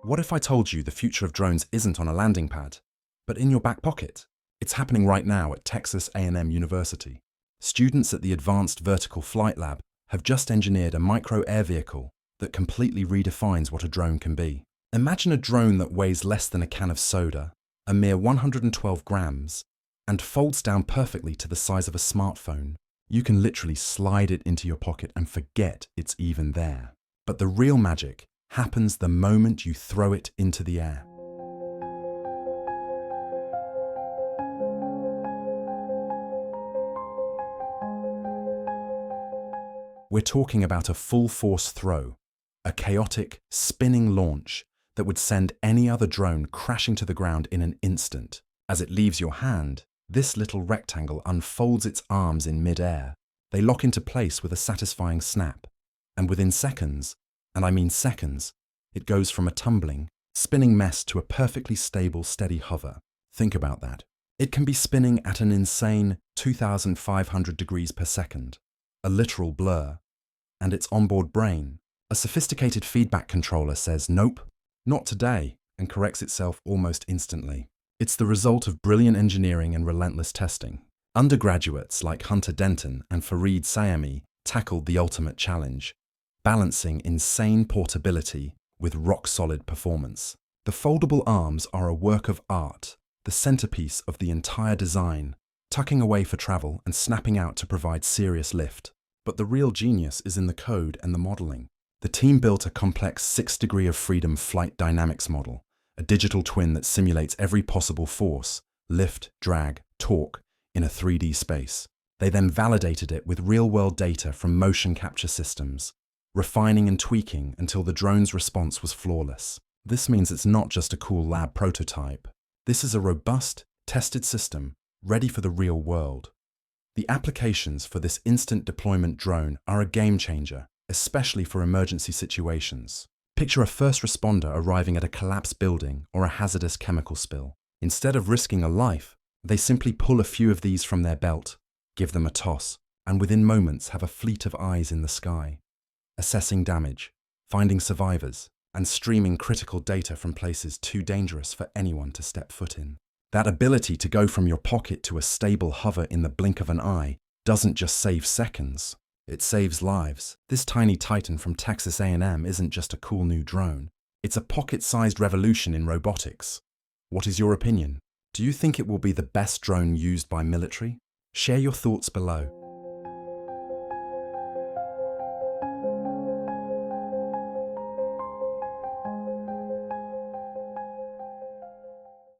What if I told you the future of drones isn't on a landing pad, but in your back pocket? It's happening right now at Texas A&M University. Students at the Advanced Vertical Flight Lab have just engineered a micro-air vehicle that completely redefines what a drone can be. Imagine a drone that weighs less than a can of soda, a mere 112 grams, and folds down perfectly to the size of a smartphone. You can literally slide it into your pocket and forget it's even there. But the real magic happens the moment you throw it into the air. We're talking about a full-force throw, a chaotic, spinning launch that would send any other drone crashing to the ground in an instant. As it leaves your hand, this little rectangle unfolds its arms in mid-air. They lock into place with a satisfying snap, and within seconds, and I mean seconds, it goes from a tumbling, spinning mess to a perfectly stable, steady hover. Think about that. It can be spinning at an insane 2,500 degrees per second, a literal blur, and its onboard brain, a sophisticated feedback controller, says nope, not today, and corrects itself almost instantly. It's the result of brilliant engineering and relentless testing. Undergraduates like Hunter Denton and Fareed Sayami tackled the ultimate challenge, balancing insane portability with rock-solid performance. The foldable arms are a work of art, the centerpiece of the entire design, tucking away for travel and snapping out to provide serious lift. But the real genius is in the code and the modeling. The team built a complex 6-degree of freedom flight dynamics model, a digital twin that simulates every possible force, lift, drag, torque, in a 3D space. They then validated it with real-world data from motion capture systems, refining and tweaking until the drone's response was flawless. This means it's not just a cool lab prototype. This is a robust, tested system ready for the real world. The applications for this instant deployment drone are a game changer, especially for emergency situations. Picture a first responder arriving at a collapsed building or a hazardous chemical spill. Instead of risking a life, they simply pull a few of these from their belt, give them a toss, and within moments have a fleet of eyes in the sky, assessing damage, finding survivors, and streaming critical data from places too dangerous for anyone to step foot in. That ability to go from your pocket to a stable hover in the blink of an eye doesn't just save seconds, it saves lives. This tiny titan from Texas A&M isn't just a cool new drone, it's a pocket-sized revolution in robotics. What is your opinion? Do you think it will be the best drone used by military? Share your thoughts below.